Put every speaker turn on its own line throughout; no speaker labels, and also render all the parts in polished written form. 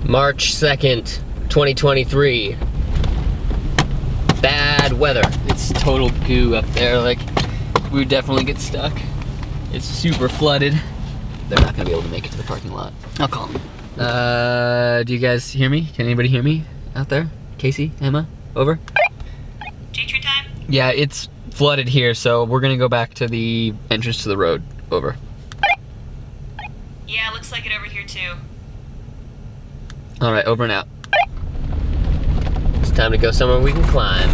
March 2nd, 2023. Bad weather. It's total goo up there. Like, we would definitely get stuck. It's super flooded. They're not gonna be able to make it to the parking lot. I'll call them. Do you guys hear me? Can anybody hear me out there? Casey, Emma, over?
J-Tree time?
Yeah, it's flooded here, so we're gonna go back to the entrance to the road. Over.
Yeah, looks like it over here too.
All right, over and out. It's time to go somewhere we can climb.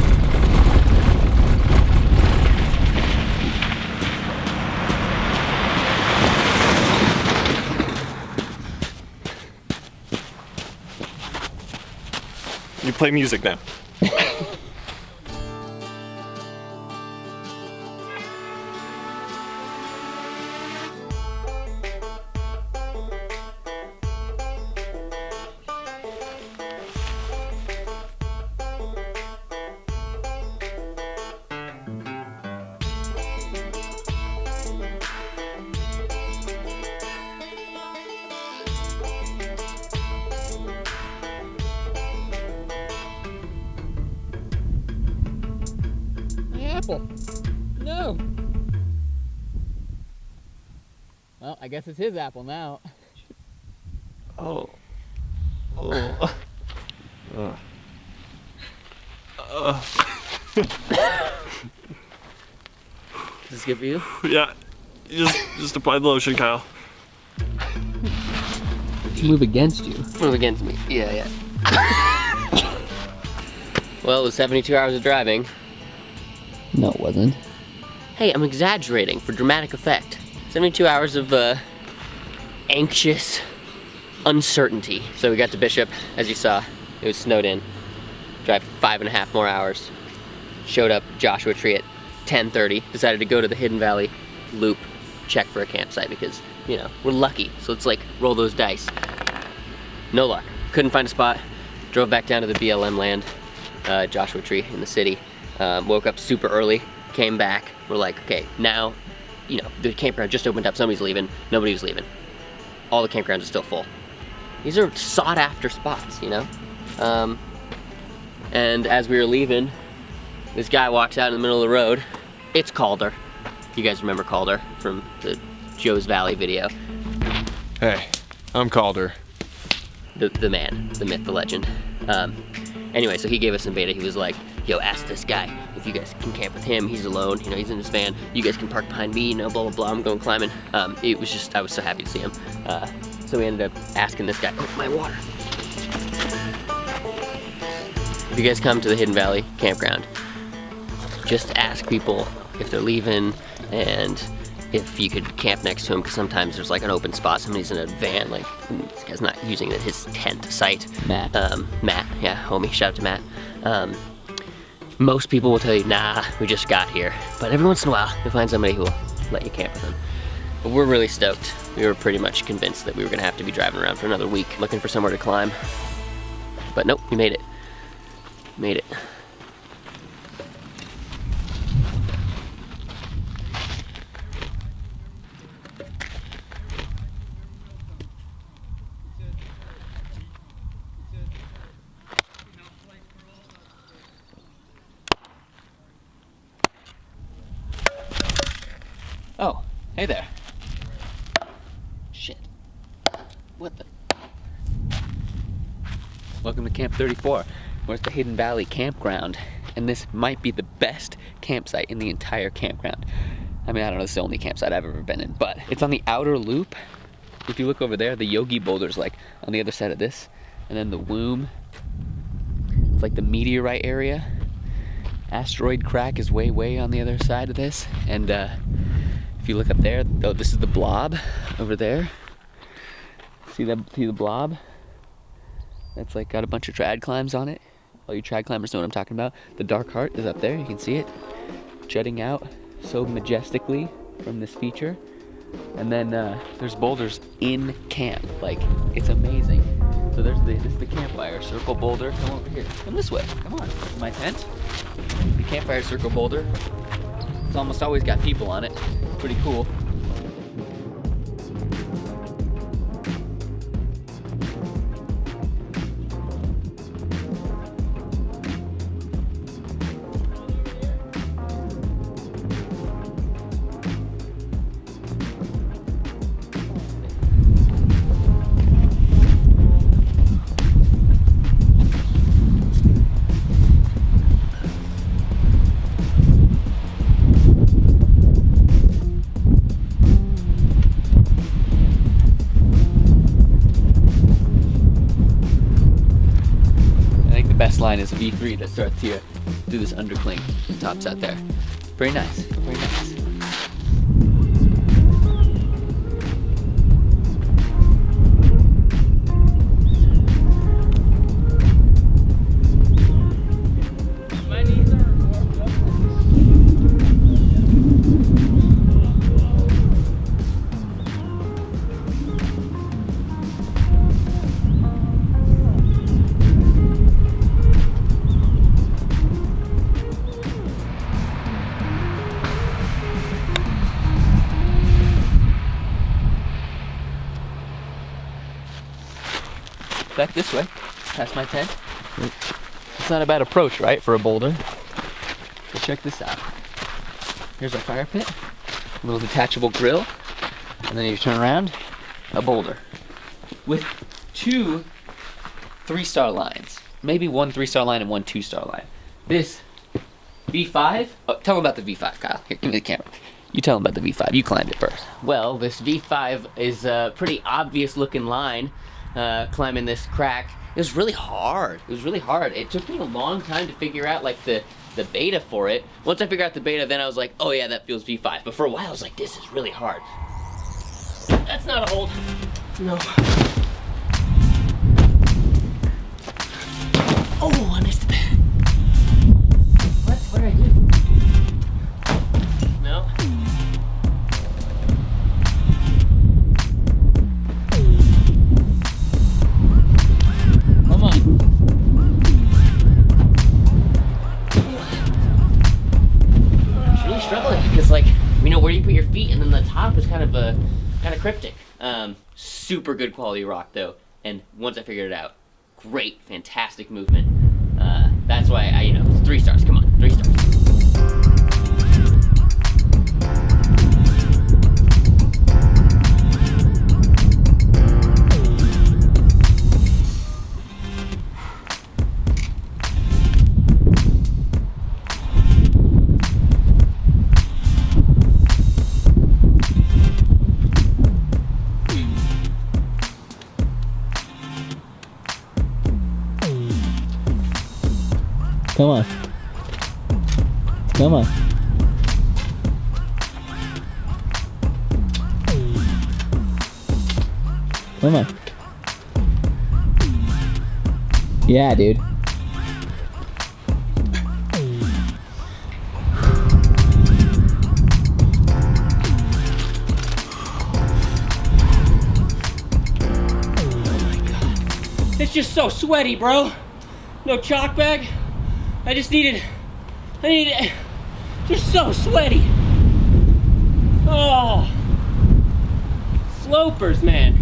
You play music now.
Apple. No. Well, I guess it's his apple now.
Oh. Oh.
Is this good for you?
Yeah. Just apply the lotion, Kyle.
Move against you. Move against me. Yeah. Well, it was 72 hours of driving. No, it wasn't. Hey, I'm exaggerating for dramatic effect. 72 hours of anxious uncertainty. So we got to Bishop, as you saw. It was snowed in. Drive 5.5 more hours. Showed up Joshua Tree at 10:30. Decided to go to the Hidden Valley Loop, check for a campsite because, you know, we're lucky. So it's like roll those dice. No luck. Couldn't find a spot. Drove back down to the BLM land, Joshua Tree in the city. Woke up super early, came back. We're like, okay, now, you know, the campground just opened up. Somebody's leaving. Nobody was leaving. All the campgrounds are still full. These are sought after spots, you know? And as we were leaving, this guy walks out in the middle of the road. It's Calder. You guys remember Calder from the Joe's Valley video.
Hey, I'm Calder.
The man, the myth, the legend. Anyway, so he gave us some beta. He was like, yo, ask this guy if you guys can camp with him. He's alone, you know, he's in his van. You guys can park behind me, you know, blah, blah, blah. I'm going climbing. It was just, I was so happy to see him. So we ended up asking this guy, oh, my water. If you guys come to the Hidden Valley Campground, just ask people if they're leaving and if you could camp next to him, because sometimes there's like an open spot, somebody's in a van, like this guy's not using his tent site. Matt. Matt, yeah, homie, shout out to Matt. Most people will tell you, nah, we just got here. But every once in a while, you'll find somebody who will let you camp with them. But we're really stoked. We were pretty much convinced that we were gonna have to be driving around for another week, looking for somewhere to climb. But nope, we made it. Made it. Oh, hey there. Shit. What the? Welcome to Camp 34. We're at the Hidden Valley Campground, and this might be the best campsite in the entire campground. I mean, I don't know, it's the only campsite I've ever been in, but it's on the outer loop. If you look over there, the Yogi Boulder's like on the other side of this, and then the Womb, it's like the meteorite area. Asteroid Crack is way on the other side of this, and if you look up there, oh, this is the Blob over there. See the Blob? That's like got a bunch of trad climbs on it. All you trad climbers know what I'm talking about. The Dark Heart is up there, you can see it. Jutting out so majestically from this feature. And then there's boulders in camp, like it's amazing. So this is the campfire circle boulder. Come over here, come this way, come on. My tent, the campfire circle boulder. It's almost always got people on it. Pretty cool. line is a V3 that starts here through this undercling and tops out there. Very nice, very nice. Back this way, past my tent. It's not a bad approach, right, for a boulder. So check this out. Here's our fire pit, a little detachable grill, and then you turn around, a boulder. With 2 3-star lines. Maybe 1 3-star line and 1 2-star line. This V5, oh, tell them about the V5, Kyle. Here, give me the camera. You tell them about the V5, you climbed it first. Well, this V5 is a pretty obvious looking line. Climbing this crack. It was really hard. It was really hard. It took me a long time to figure out like the beta for it. Once I figured out the beta, then I was like, oh yeah, that feels V5. But for a while, I was like, this is really hard. That's not a hold. No. Oh, I missed it. What? What did I do? No. Because like, you know, where you put your feet and then the top is kind of cryptic. Super good quality rock though, and once I figured it out, great, fantastic movement. That's why I, you know, 3 stars. Come on, 3 stars. Come on. Come on. Come on. Yeah, dude. It's just so sweaty, bro. No chalk bag. I needed it. Just so sweaty. Oh, slopers, man.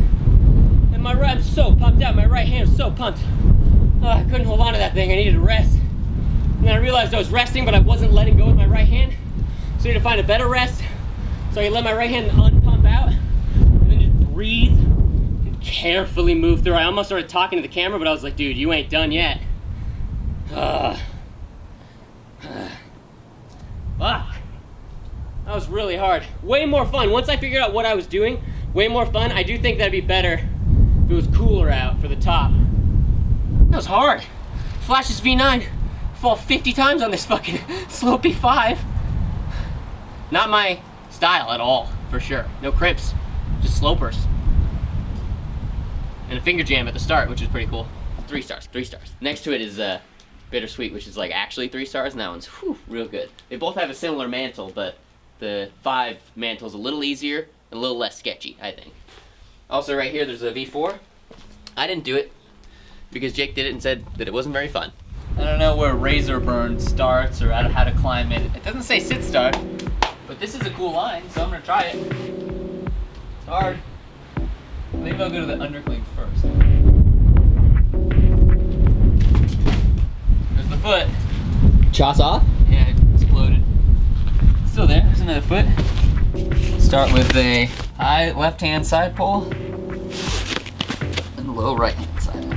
And I'm so pumped out. My right hand's so pumped. Oh, I couldn't hold on to that thing. I needed to rest. And then I realized I was resting, but I wasn't letting go with my right hand. So I need to find a better rest. So I let my right hand unpump out, and then just breathe and carefully move through. I almost started talking to the camera, but I was like, dude, you ain't done yet. Fuck. That was really hard. Way more fun. Once I figured out what I was doing, way more fun. I do think that'd be better if it was cooler out for the top. That was hard. Flash this V9. Fall 50 times on this fucking slopey 5. Not my style at all, for sure. No crimps, just slopers. And a finger jam at the start, which is pretty cool. 3 stars, 3 stars. Next to it is Bittersweet, which is like actually 3 stars, and that one's real good. They both have a similar mantle, but the 5 mantle's a little easier and a little less sketchy, I think. Also right here, there's a V4. I didn't do it because Jake did it and said that it wasn't very fun. I don't know where Razorburn starts or how to climb it. It doesn't say sit start, but this is a cool line, so I'm gonna try it. It's hard. Maybe I'll go to the undercling first. There's the foot. Choss off? Yeah, it exploded. It's still there, there's another foot. Start with a high left-hand side pull and a low right-hand side pull.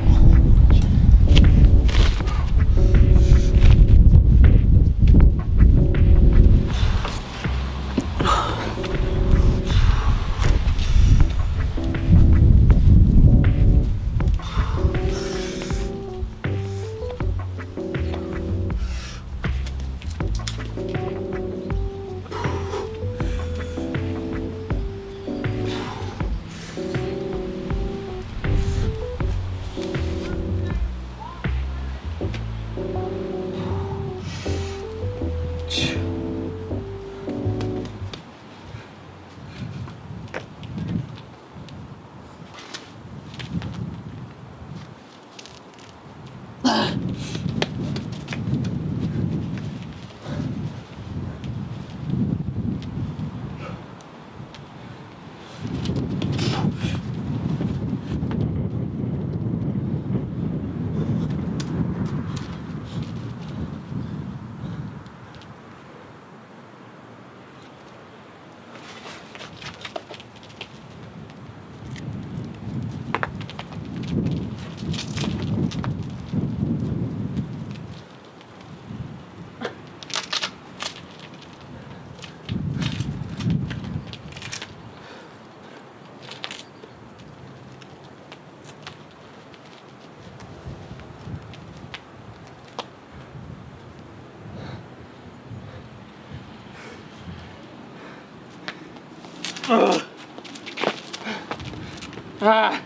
Ah.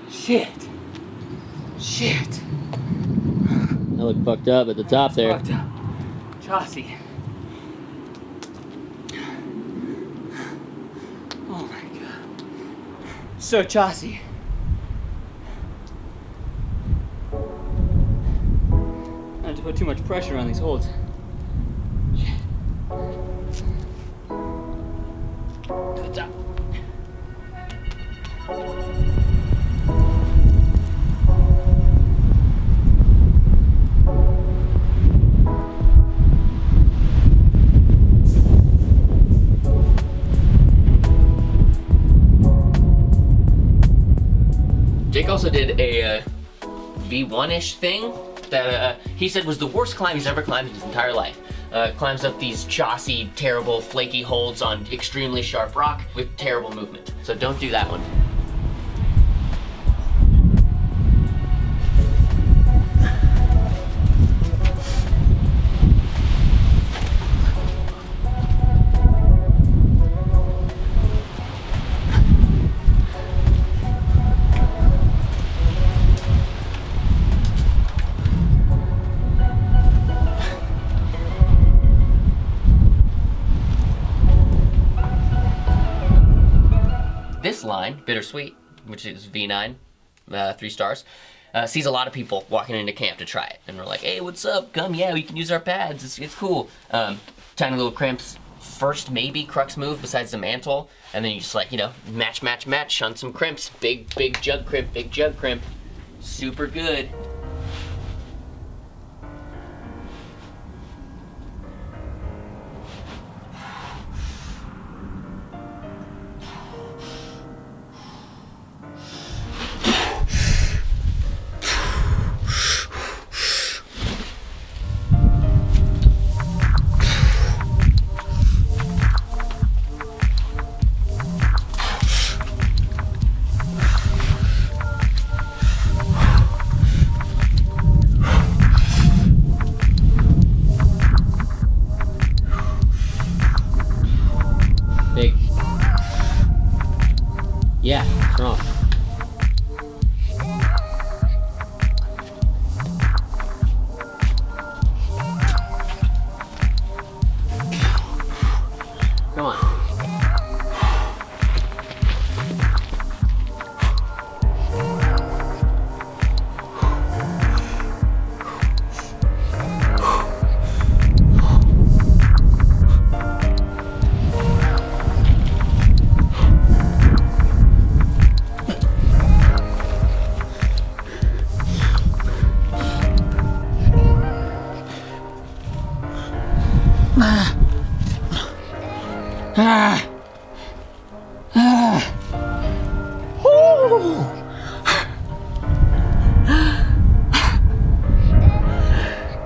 Shit. Shit.
I look fucked up at the top there.
Fucked up. Chaucy. Oh my god. So chaucy. Not to put too much pressure on these holds. Shit. To the top. Jake also did a V1-ish thing that he said was the worst climb he's ever climbed in his entire life. Climbs up these chossy, terrible, flaky holds on extremely sharp rock with terrible movement. So don't do that one. This line, Bittersweet, which is V9, 3 stars, sees a lot of people walking into camp to try it. And we're like, hey, what's up? Come, yeah, we can use our pads. It's cool. Tiny little crimps, first maybe crux move besides the mantle. And then you just like, you know, match, shunt some crimps. Big jug crimp. Super good.
Yeah, strong. Come on.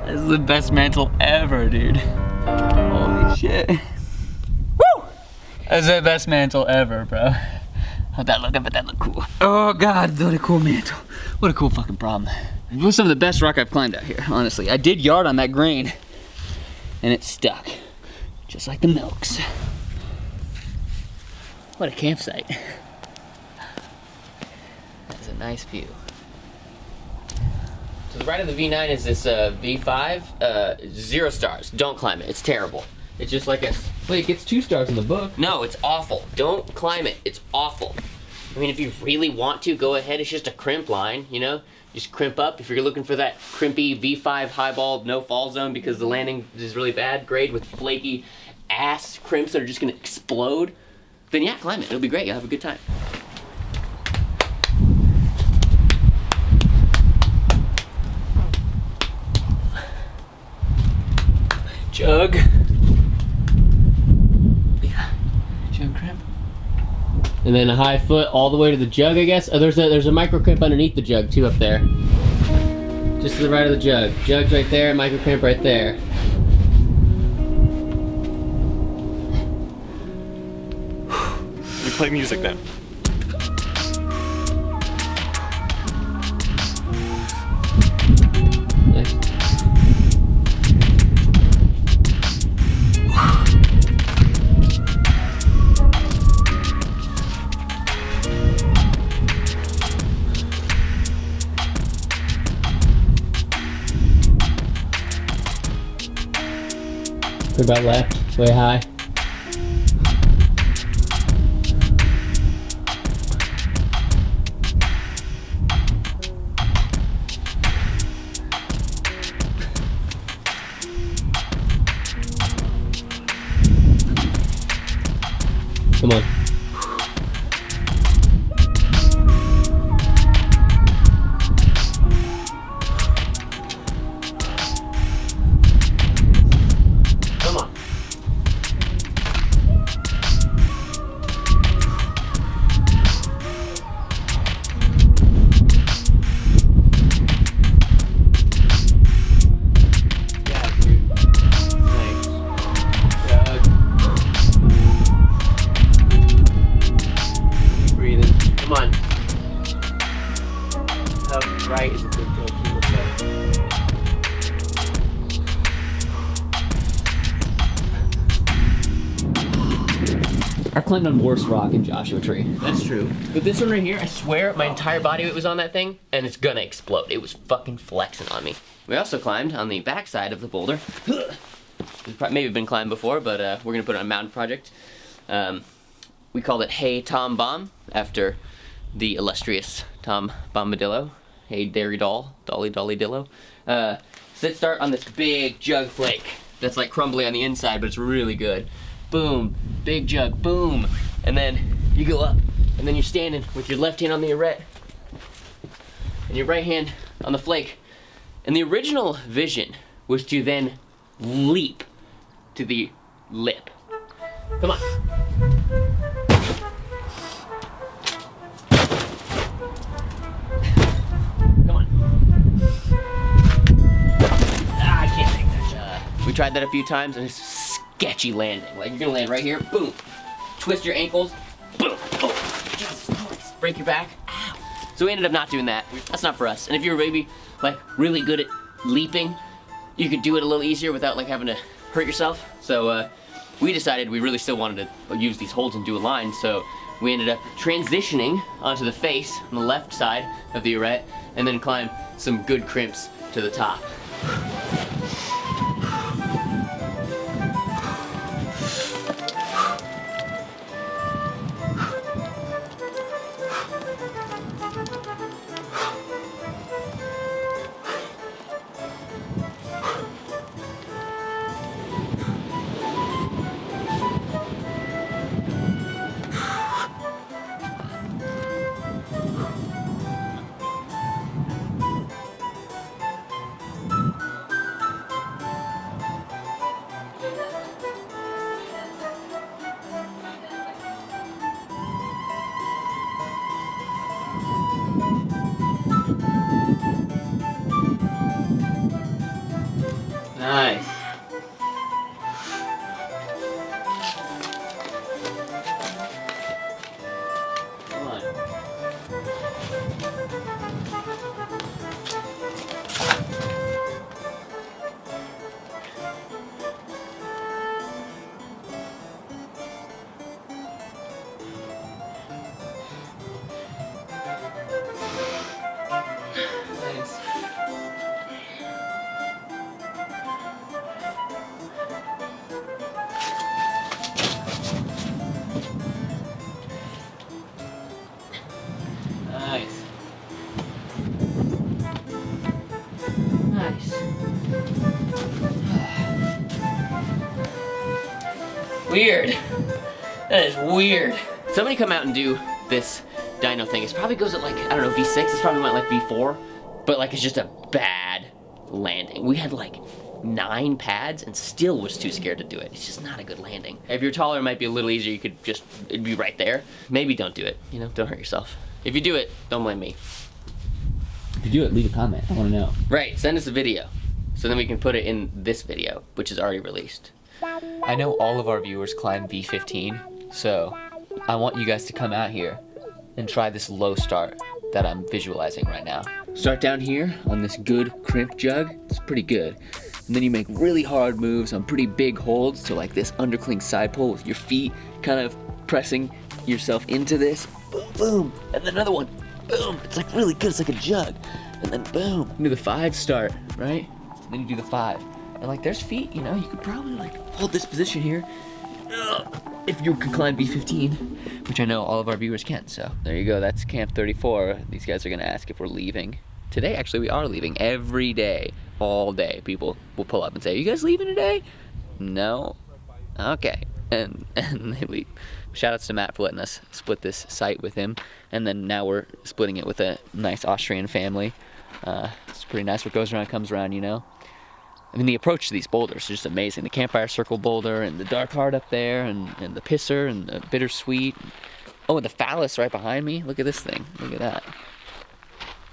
This is the best mantle ever, dude. Holy shit. Woo! That's the best mantle ever, bro. How'd that look? I bet that looked cool. Oh god, what a cool mantle. What a cool fucking problem. It was some of the best rock I've climbed out here, honestly. I did yard on that grain, and it stuck. Just like the milks. What a campsite. That's a nice view. To the right of the V9 is this V5, 0 stars. Don't climb it, it's terrible. It's just like a, wait, it gets 2 stars in the book. No, it's awful. Don't climb it, it's awful. I mean, if you really want to, go ahead, it's just a crimp line, you know? Just crimp up. If you're looking for that crimpy V5 highball, no fall zone because the landing is really bad, grade with flaky ass crimps that are just gonna explode, then yeah, climb it, it'll be great, you'll have a good time. Jug. Yeah, jug crimp.
And then a high foot all the way to the jug, I guess. Oh, there's a micro crimp underneath the jug too up there. Just to the right of the jug. Jug's right there, micro crimp right there.
You play music then.
Nice. We're about left, way high. Come on. Come on. Yeah, dude. Nice. Good. Keep breathing. Come on. How right is a good joke? You look better.
I've climbed on worse rock in Joshua Tree.
That's true. But this one right here, I swear my entire body weight was on that thing, and it's gonna explode. It was fucking flexing on me. We also climbed on the back side of the boulder. It's maybe been climbed before, but we're gonna put it on a mountain project. We called it Hey Tom Bomb, after the illustrious Tom Bombadillo. Hey Dairy Doll, Dolly Dolly Dillo. So let's start on this big jug flake that's like crumbly on the inside, but it's really good. Boom, big jug, boom. And then you go up, and then you're standing with your left hand on the arete and your right hand on the flake. And the original vision was to then leap to the lip. Come on. Come on. Ah, I can't make that. We tried that a few times, and it's sketchy landing. Like, you're gonna land right here, boom. Twist your ankles, boom. Oh, Jesus Christ. Break your back, ow. So we ended up not doing that. That's not for us. And if you're maybe like really good at leaping, you could do it a little easier without like having to hurt yourself. So we decided we really still wanted to use these holds and do a line. So we ended up transitioning onto the face on the left side of the arete, and then climb some good crimps to the top. Nice. Come on. Nice. Nice. Nice. Weird. That is weird. Somebody come out and do this dyno thing. It probably goes at like, I don't know, V6. It's probably went like V4. But like, it's just a bad landing. We had like 9 pads and still was too scared to do it. It's just not a good landing. If you're taller, it might be a little easier. You could just, it'd be right there. Maybe don't do it, you know, don't hurt yourself. If you do it, don't blame me.
If you do it, leave a comment. I want to know.
Right, send us a video. So then we can put it in this video, which is already released.
I know all of our viewers climb V15, so I want you guys to come out here and try this low start that I'm visualizing right now. Start down here on this good crimp jug. It's pretty good. And then you make really hard moves on pretty big holds to like this undercling side pull with your feet kind of pressing yourself into this. Boom, boom. And then another one. Boom. It's like really good. It's like a jug. And then boom. You do the 5 start, right? And then you do the 5. And like there's feet, you know, you could probably like hold this position here. If you could climb B15, which I know all of our viewers can. So there you go, that's Camp 34. These guys are gonna ask if we're leaving. Today, actually, we are leaving. Every day, all day, people will pull up and say, "You guys leaving today?" No. Okay. And they leave. Shout outs to Matt for letting us split this site with him. And then now we're splitting it with a nice Austrian family. It's pretty nice. What goes around comes around, you know? I mean, the approach to these boulders is just amazing. The campfire circle boulder and the dark heart up there and the pisser and the bittersweet. Oh, and the phallus right behind me. Look at this thing. Look at that.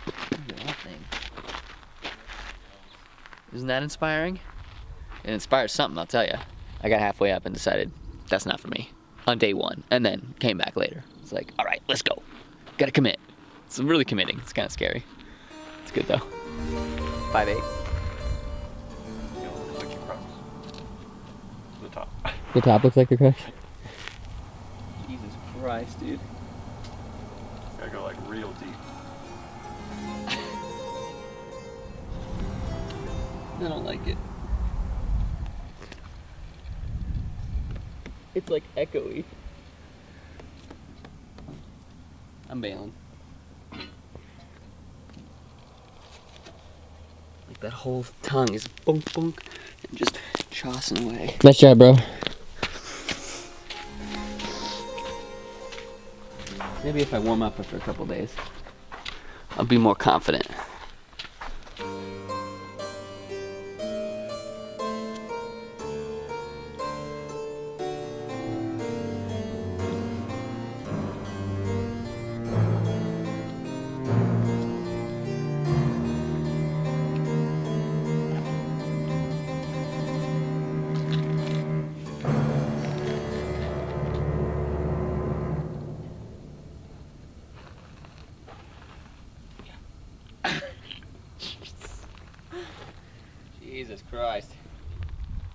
Look at that thing. Isn't that inspiring? It inspires something, I'll tell you. I got halfway up and decided that's not for me on day one, and then came back later. It's like, all right, let's go. Gotta commit. It's really committing. It's kind of scary. It's good though. 5'8".
Like you cross. The top.
The top looks like the crush. Jesus Christ, dude.
Gotta go like real deep.
I don't like it. It's like echoey. I'm bailing. Like that whole tongue is bunk bunk and just chossing away. Nice job, bro. Maybe if I warm up after a couple days, I'll be more confident. Jesus Christ.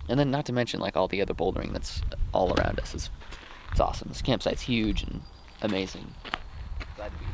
And then not to mention like all the other bouldering that's all around us. It's awesome. This campsite's huge and amazing. Glad to be here.